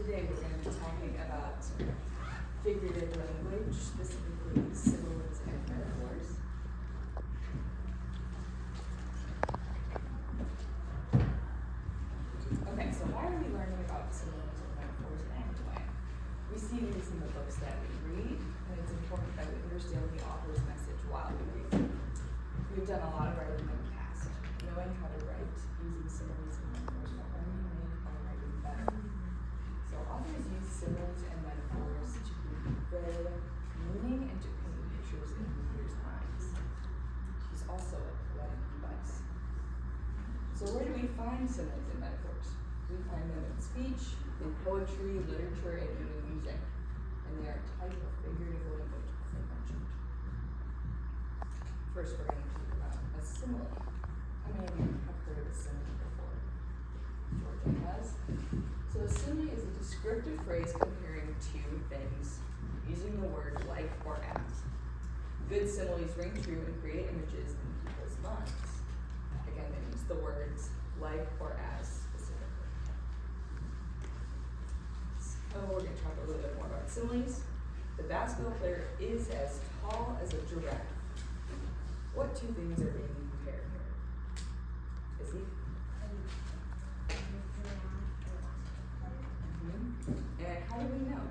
Today we're going to be talking about figurative language, specifically similes and metaphors. Okay, so why are we learning about similes and metaphors anyway? We see these in the books that we read, and it's important that we understand the author's message while we read them. We've done a lot of writing in the past. Knowing how to write using similes and metaphors will only make our writing better. So authors use similes and metaphors to convey meaning and to paint pictures in readers' minds. She's also a poetic device. So where do we find similes and metaphors? We find them in speech, in poetry, literature, and even music. And they are a type of figurative language, as I mentioned. First, we're going to talk about a simile. How many of you have heard of a simile before? Georgia has. So a simile is a descriptive phrase comparing two things using the word like or as. Good similes ring true and create images in people's minds. Again, they use the words like or as specifically. So we're going to talk a little bit more about similes. The basketball player is as tall as a giraffe. What two things are being compared here? Is he? And how do we know?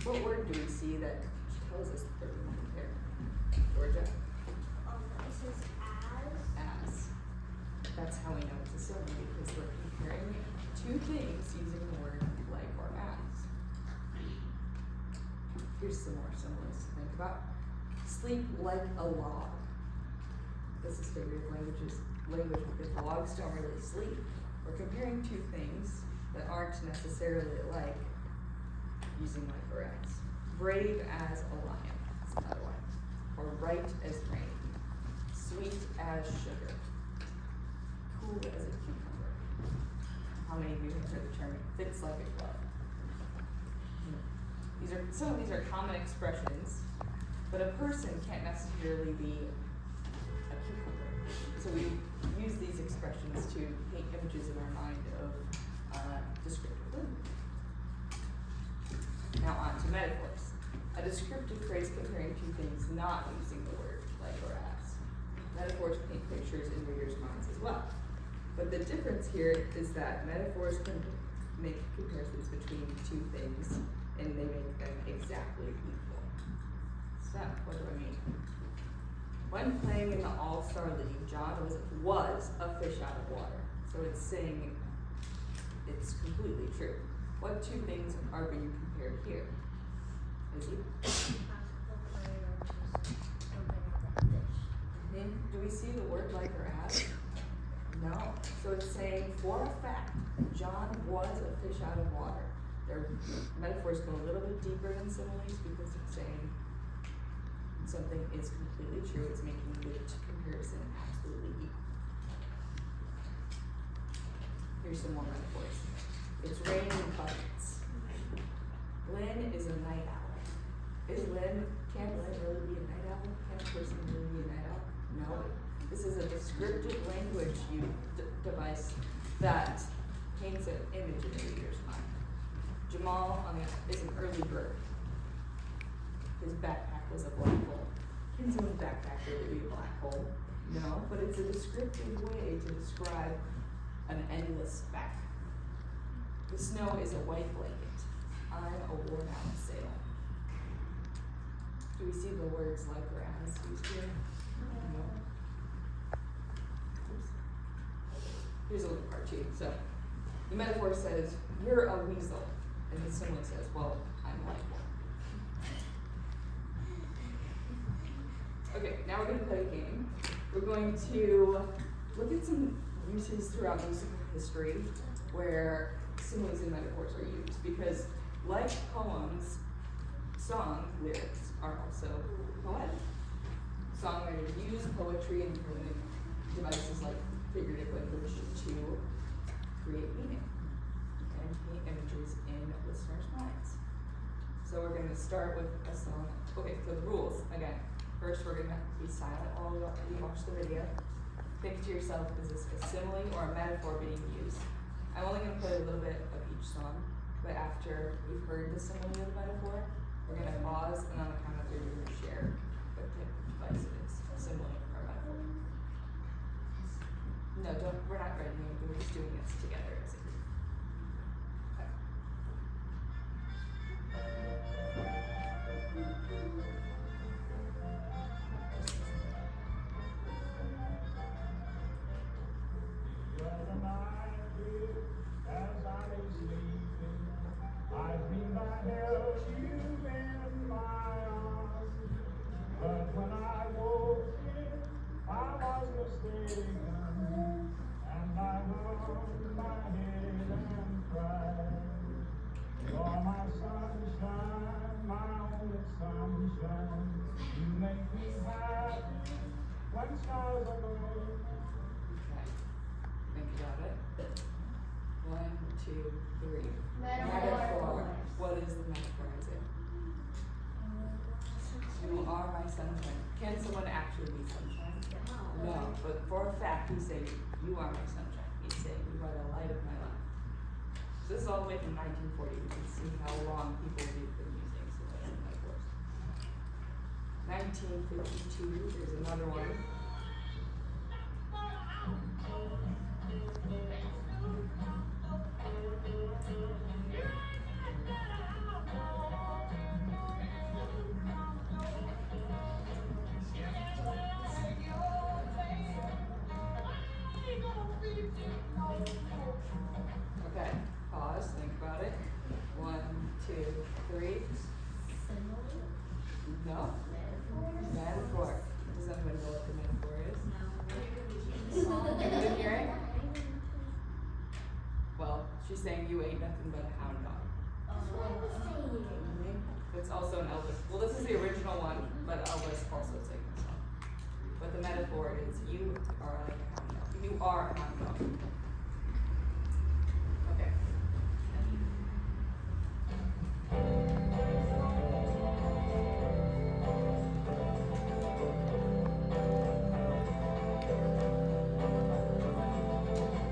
What word do we see that tells us that they're being compared? Georgia? It says as. As. That's how we know it's a simile, because we're comparing two things using the word like or as. Here's some more similes to think about. Sleep like a log. This is figurative language because logs don't really sleep. We're comparing two things that aren't necessarily alike using like or as. Brave as a lion. That's another one. Or right as rain. Sweet as sugar. Cool as a cucumber. How many of you have heard the term fits like a glove? Some of these are common expressions, but a person can't necessarily be a cucumber. So we use these expressions to paint images in our mind of descriptive language. Now on to metaphors. A descriptive phrase comparing two things not using the word like or as. Metaphors paint pictures in readers' minds as well. But the difference here is that metaphors can make comparisons between two things and they make them exactly equal. So, what do I mean? When playing in the All-Star League, John was a fish out of water. So it's saying it's completely true. What two things are being compared here? Izzy? Do we see the word like or as? No. So it's saying for a fact, John was a fish out of water. Their metaphors go a little bit deeper than similes because it's saying something is completely true. It's making the comparison absolutely equal. Here's some more metaphors. It's raining buckets. Lynn is a night owl. Can Lynn really be a night owl? Can a person really be a night owl? No. This is a descriptive language device that paints an image in the reader's mind. Jamal is an early bird. His backpack was a black hole. Can someone's backpack really be a black hole? No, but it's a descriptive way to describe an endless backpack. The snow is a white blanket. I'm a worn out sail. Do we see the words like or as used here? No. Oops. Here's a little cartoon. So the metaphor says, you're a weasel. And the simile says, well, I'm like one. Okay, now we're going to play a game. We're going to look at some uses throughout musical history where similes and metaphors are used. Because like poems, song lyrics are also poetic. Songwriters use poetry and poetic devices like figurative language to create meaning and paint images in listeners' minds. So we're going to start with a song. Okay, so the rules, again. First, we're going to be silent while we watch the video. Think to yourself, is this a simile or a metaphor being used? I'm only going to play a little bit of each song, but after after we've heard the simile of the metaphor, we're going to pause, and on the count of three, we're going to share what type of device it is, simile or metaphor. No, we're not writing anything, we're just doing this together as a group. Okay. The other night, as I lay sleeping, I dreamed I held you in my arms. But when I woke in, I was mistaken, and I hung my head and cried. You're my sunshine, my only sunshine. You make me happy when stars are bright. Okay. Think about it. 1, 2, 3. Metaphor. What is the metaphor, Isaiah? You are my sunshine. Can someone actually be sunshine? No, but for a fact, he's saying, you are my sunshine. He's saying, you are the light of my life. So this is all the way from 1940. We can see how long people have been using similes and metaphors. 1952, there's another one. Okay, pause, think about it. 1, 2, 3. No? Metaphor. Does anyone know what the metaphor is? Anyone hear it? Well, she's saying you ain't nothing but a hound dog. It's also an Elvis. Well, this is the original one, but Elvis also sang this song. But the metaphor is you are like a hound dog. You are a hound dog. Okay.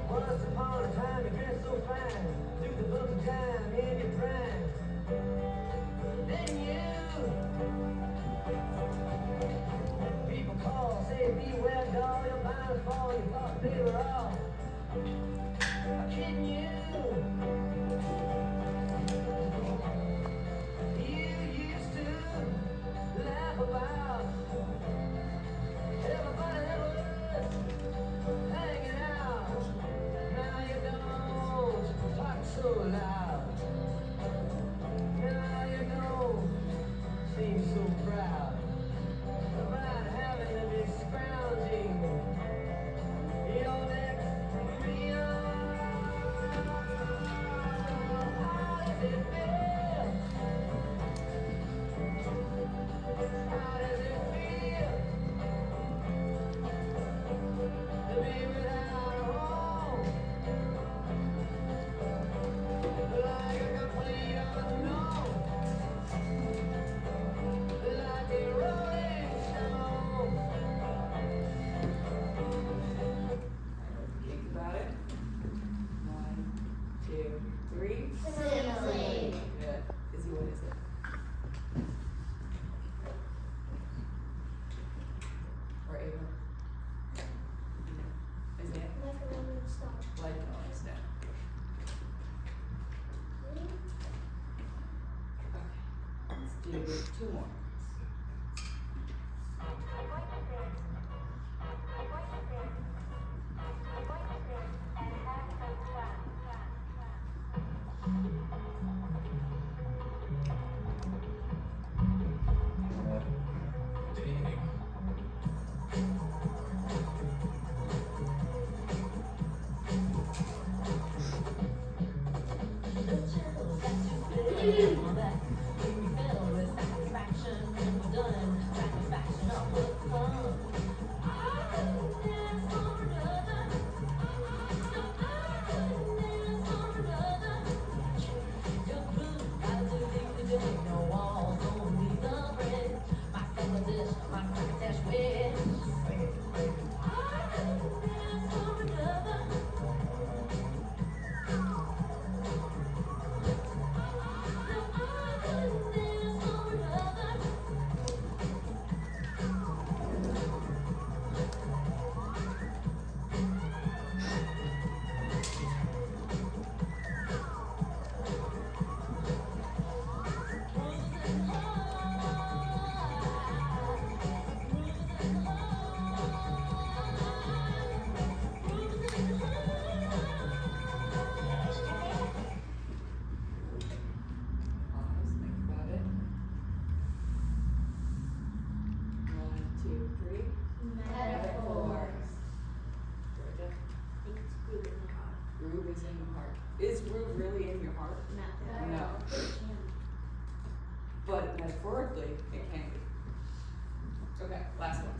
Once upon a time you dressed so fine, took the book of time in your prime. Then people call, say beware doll, you're bound to fall, you thought they were all kidding you. You used to laugh about everybody that was hanging out. Now you don't talk so loud. Now you don't seem so proud about having to be scrounging your next meal. How does it feel? How does it feel to be without a home? Like a complete unknown, like a rolling stone. Think about it. 1, 2, 3. Simile. Good. Izzy, what is it? Or Ava? Is it? Like a rolling stone. Like a rolling stone. Okay. Let's do 2 more. But metaphorically, it can be. Okay, last one.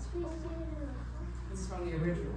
This is from the original.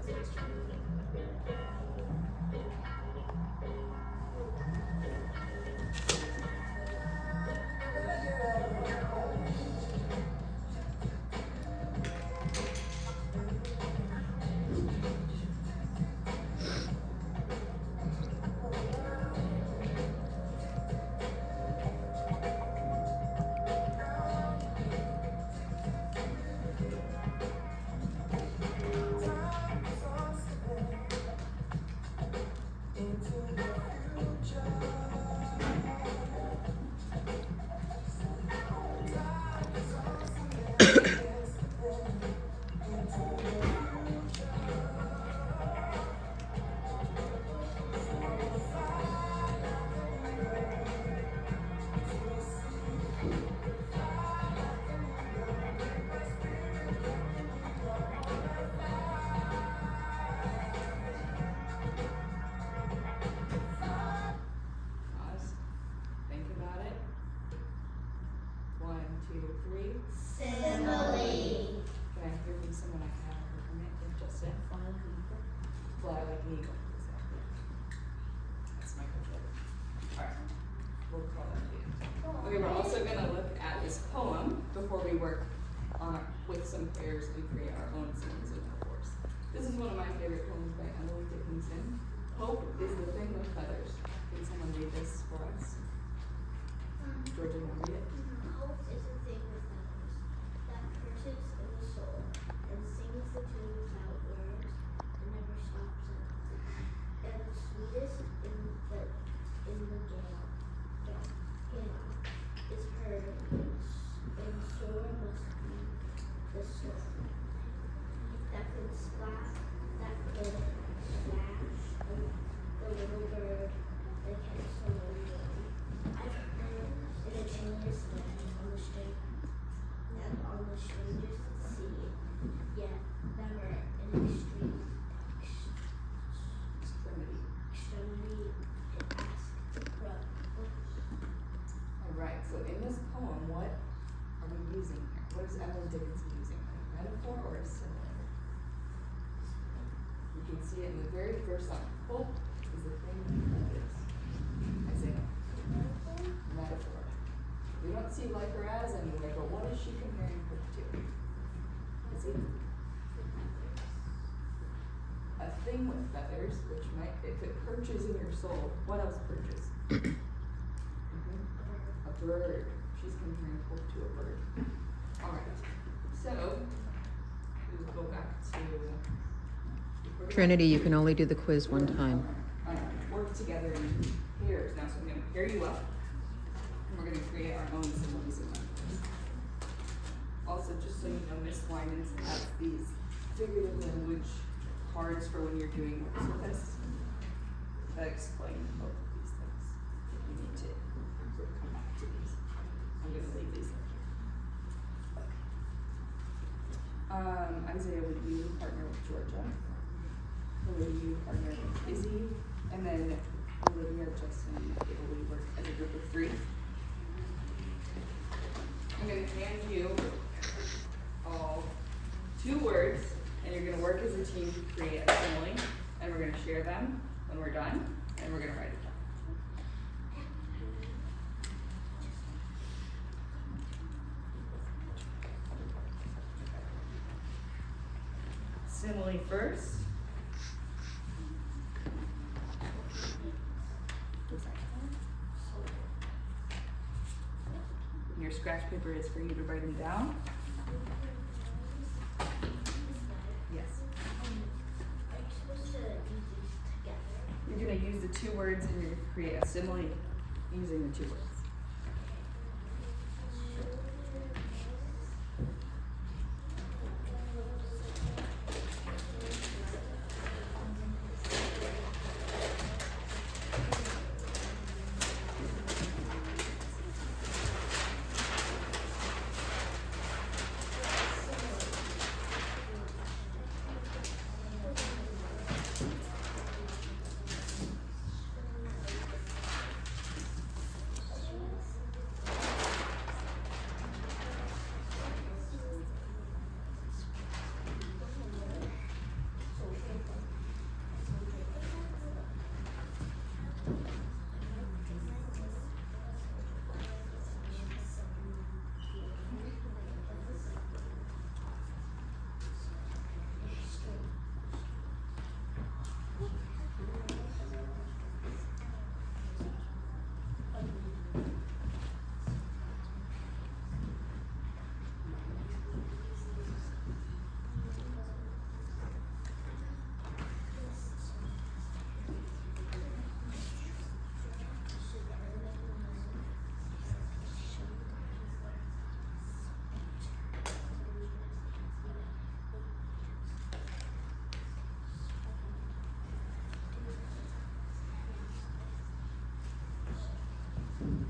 Pause. Think about it. 1, 2, 3. Simile. Can I hear from someone I haven't heard from yet? Like Justin? Fly like an eagle. Fly like an eagle. Exactly. That's my control. Alright. We'll call that the end. Okay, we're also going to look at this poem before we work with some pairs and create our own similes and metaphors. This is one of my favorite poems by Emily Dickinson. Hope is the thing with feathers. Can someone read this for us? Georgia, you want to read it? Hope is a thing with feathers that perches in the soul and sings the tune without words and never stops at all. And the sweetest in the gale is heard, and sore must be the soul that could splash, that could flash the little bird that can so warm. I've heard in a changeless land on the strangest sea, yet never in extremity to ask what. Alright, so in this poem, what are we using here? What is Emily Dickinson using? A metaphor or a simile? You can see it in the very first line. Hope is the thing that is. Isaiah. Metaphor. We don't see like or as anywhere, but what is she comparing hope to? Is it a thing with feathers, which might, if it perches in your soul, what else perches? A bird. She's comparing hope to a bird. Alright. So, we will go back to Trinity, you can only do the quiz one time. Work together in pairs. Now, so I'm going to pair you up, and we're going to create our own similes and metaphors. Also, just so you know, Miss Lyman's has these figurative language cards for when you're doing works with us that explain both of these things. If you need to sort of come back to these. I'm going to leave these up here. Isaiah, would you partner with Georgia? Or would you partner with Izzy? And then Olivia, Justin, and Italy work as a group of 3. I'm going to hand you all 2 words, and you're going to work as a team to create a simile, and we're going to share them when we're done, and we're going to write it down. Simile first. Your scratch paper is for you to write them down. Yes. Are you supposed to use these together? You're going to use the 2 words and you're going to create a simile using the 2 words. And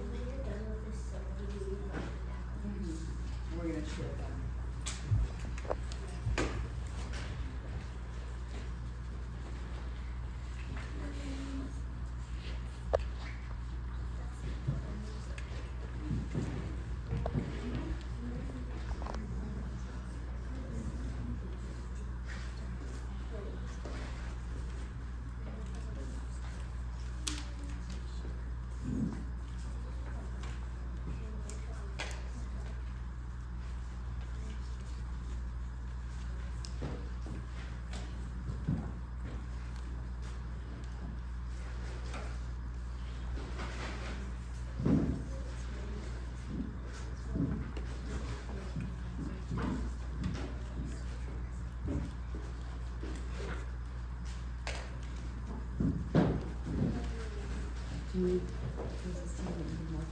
when you're done with this symbol, you write it down. And we're gonna share them. Do you, does this need anything more time?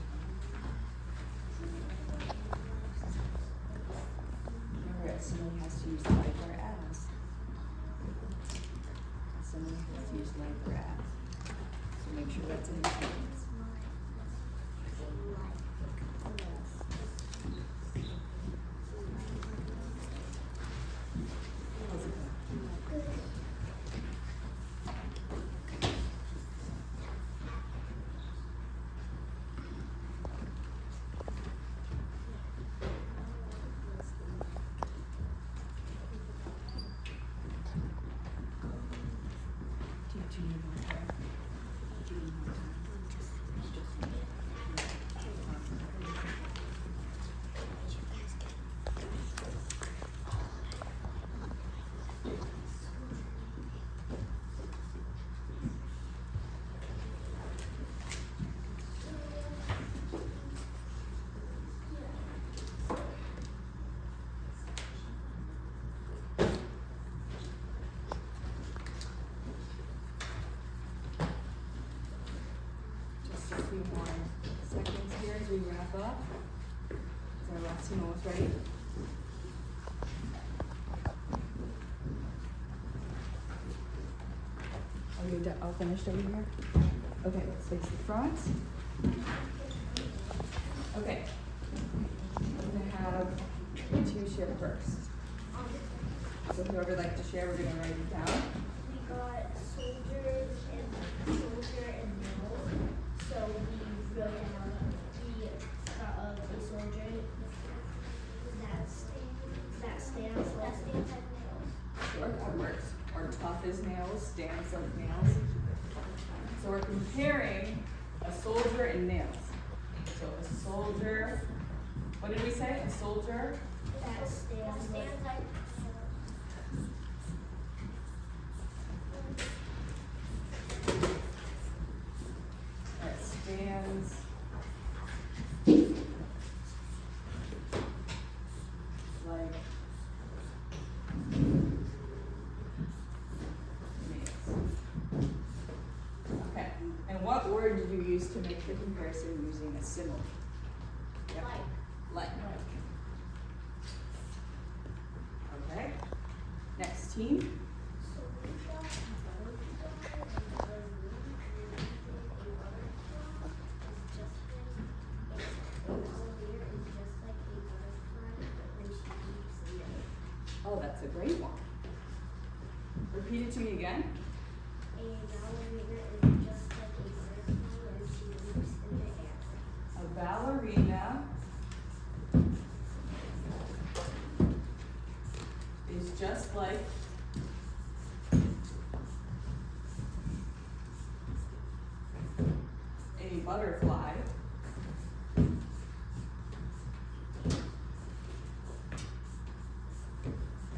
Remember, somebody has to use like or as. Somebody has to use like or as. So make sure that's in the sentence. How's it going? Do you need more time? Do you need more time? Just a few more seconds here as we wrap up. Is our last team almost ready? Are you all finished over here? Okay, let's face the front. Okay. We're gonna have you two share first. So whoever would like to share, we're gonna write it down. We got soldier and nails. So we wrote down a soldier that stands like nails. Sure, that works. Or tough as nails, stands like nails. So we're comparing a soldier and nails. So a soldier, what did we say? A soldier? That stands like That stands like nails. Okay, and what word did you use to make the comparison using a simile? Yep. Like. Okay, next team. Oh, that's a great one. Repeat it to me again. A ballerina is just like a butterfly.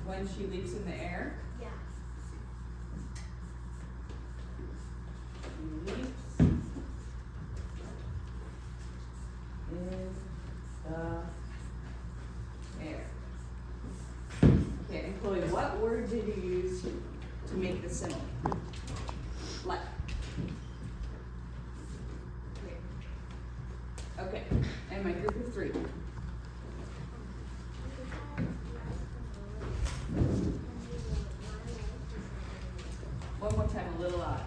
When she leaps in the air. Yeah. Leaps in the air. Okay, and Chloe, what word did you use to make the simile? Like. Okay, my group of three. One more time, a little loud.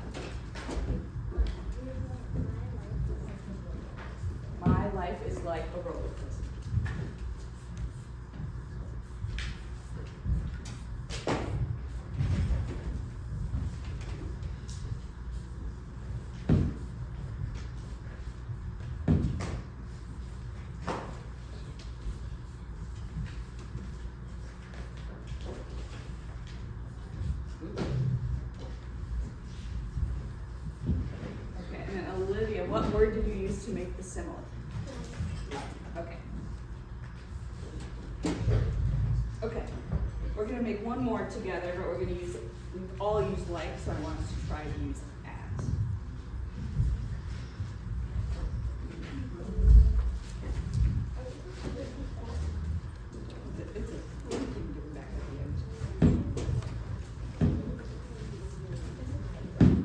My life is like a roller coaster. Okay, and then Olivia, what word did you use to make the simile? Okay. Okay, we're gonna make one more together, but we're gonna use, we've all used like, so I want us to try to use as. It's a, you can give it back at the end.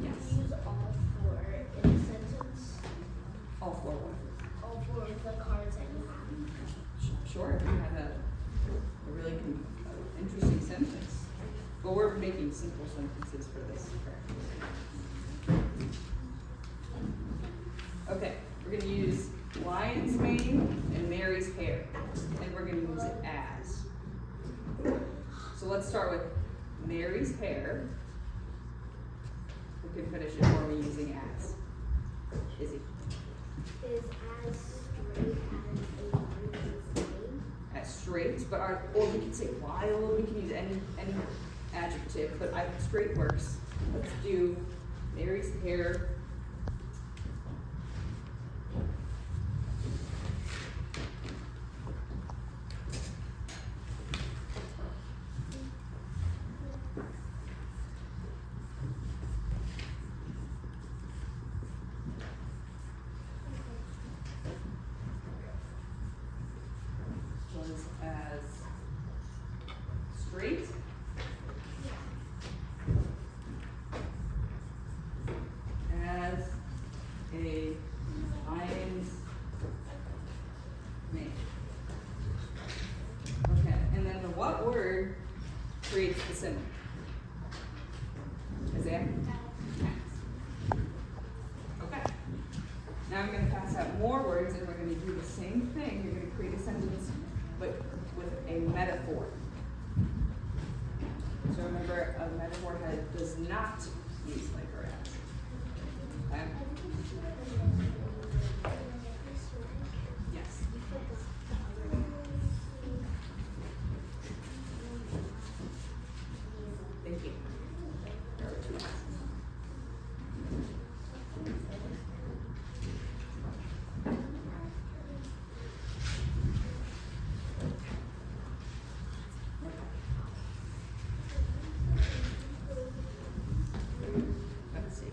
Yes. Use all four in a sentence. All four what? All four of the cards that you have. Sure, if you have a really interesting sentence. But we're making simple sentences for this practice. Okay, we're gonna use lion's mane and Mary's hair, and we're gonna use it as. So let's start with Mary's hair. We can finish it, or are we using as? Izzy? Is as straight as a lion's mane. As straight, but or we can say wild, we can use any adjective, but straight works. Let's do Mary's hair. Was as straight. As a lion's mane. Okay, and then the what word creates the symbol? Isaiah? Okay. Now I'm going to pass out more words and we're going to do the same thing. You're going to create a sentence, but with a metaphor. So remember, a metaphor does not use like or as. Okay? Yes. Thank you. There are two. Let's see.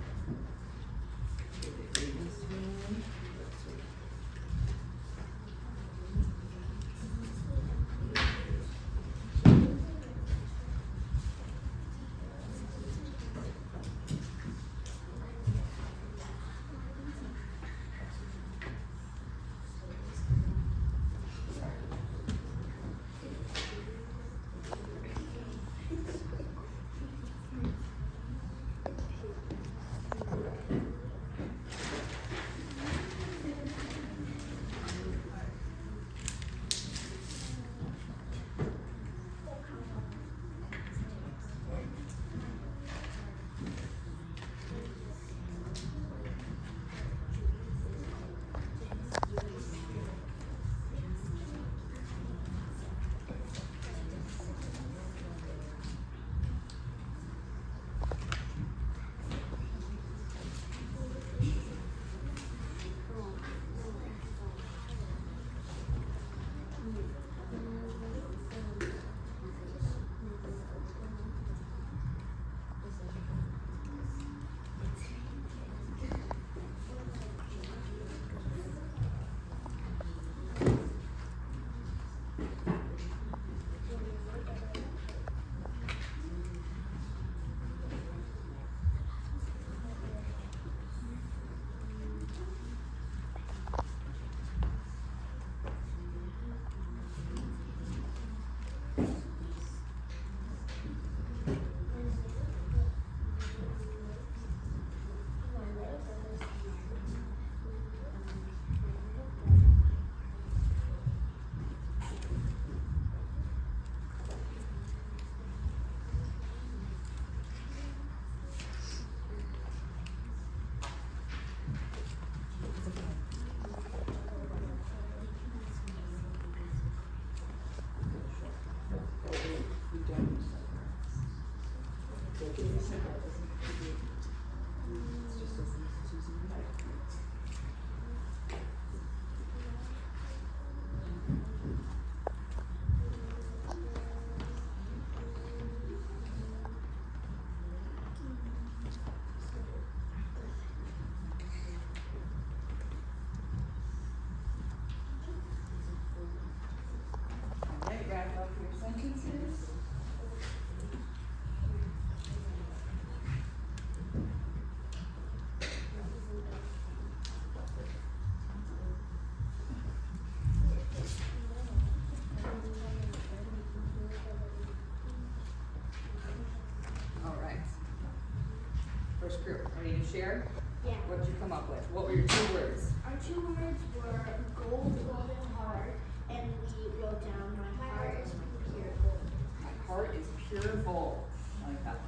Ready to share? Yeah. What did you come up with? What were your 2 words? Our 2 words were gold, golden heart, and we wrote down my heart is pure gold. My heart is pure gold. I like that one.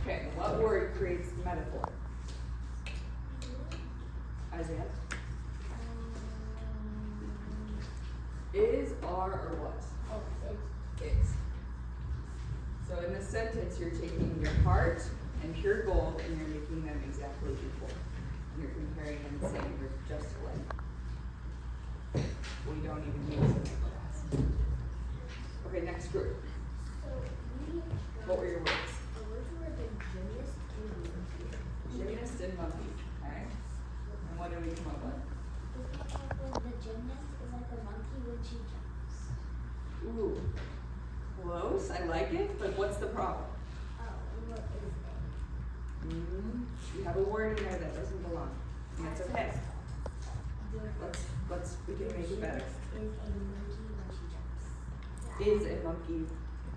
Okay, what word creates metaphor? Isaiah? Is, are, or what? Oh, Is. So in this sentence, you're taking your heart and pure gold and you're making them exactly equal. And you're comparing them and saying you're just alike. We don't even use them like that. Okay, next group. so we What were your words? our words were the gymnast and monkey. Gymnast and monkey. Okay. And what did we come up with? We came up with the gymnast is like a monkey when she jumps. Ooh. Close. I like it, but what's the problem? Oh, what is it? You have a word in there that doesn't belong. And that's okay. We can make it better. Is a monkey when she jumps. Is a monkey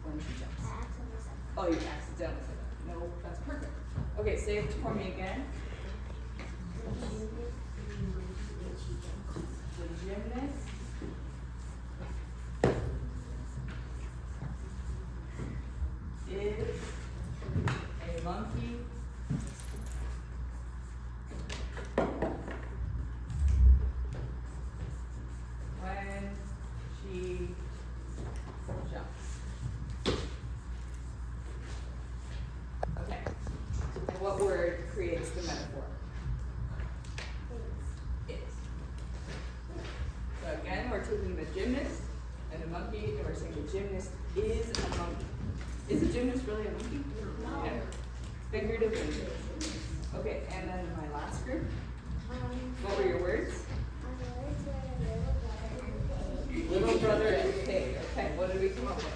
when she jumps. I accidentally said that. Oh, you accidentally said that. No, that's perfect. Okay, say it for me again. The gymnast is a monkey when she jumps. The gymnast is a monkey when she jumps. Okay. And what word creates the metaphor? Is. So again, we're taking the gymnast and the monkey, and we're saying the gymnast is a monkey. Is a gymnast really a monkey? No. Yeah. Figuratively. Okay, and then my last group. What were your words? My words were Little brother and pig. Okay, what did we come up with?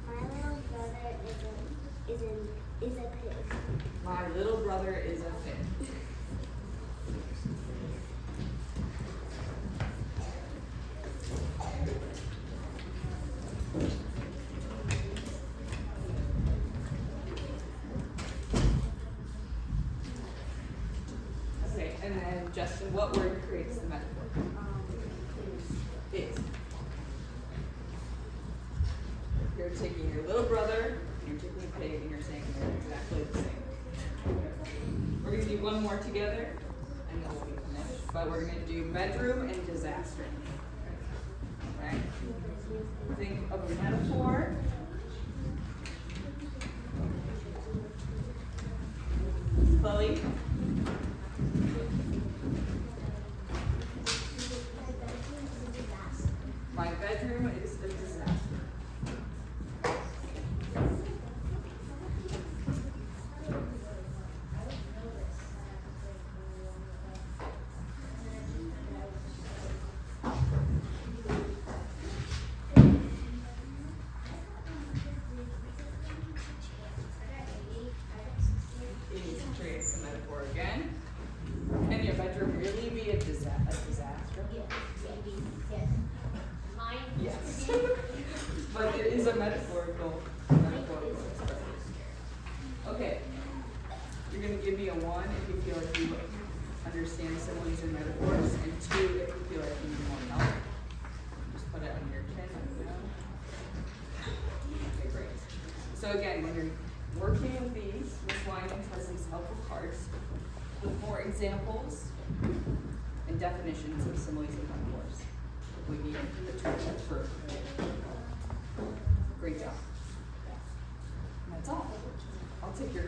my little brother is a pig. My little brother is a pig. Okay, and then Justin, what word creates the metaphor? Is. You're taking your little brother, you're taking a pig, and you're saying they're exactly the same. We're going to do one more together, and then we'll be finished. But we're going to do bedroom and disaster. Okay? Think of a metaphor. Chloe? My bedroom is a disaster. It creates the metaphor again. Can your bedroom really be a disaster? Yes. But it is a metaphorical expression. Okay. You're going to give me a 1 if you feel like you understand similes and metaphors, and 2 if you feel like you need more help. Just put it on your chin. Okay, great. So again, when you're working with these, Ms. Winans has these helpful cards with more examples and definitions of similes and metaphors. We need the toolkit for. Great job. And that's all. I'll take your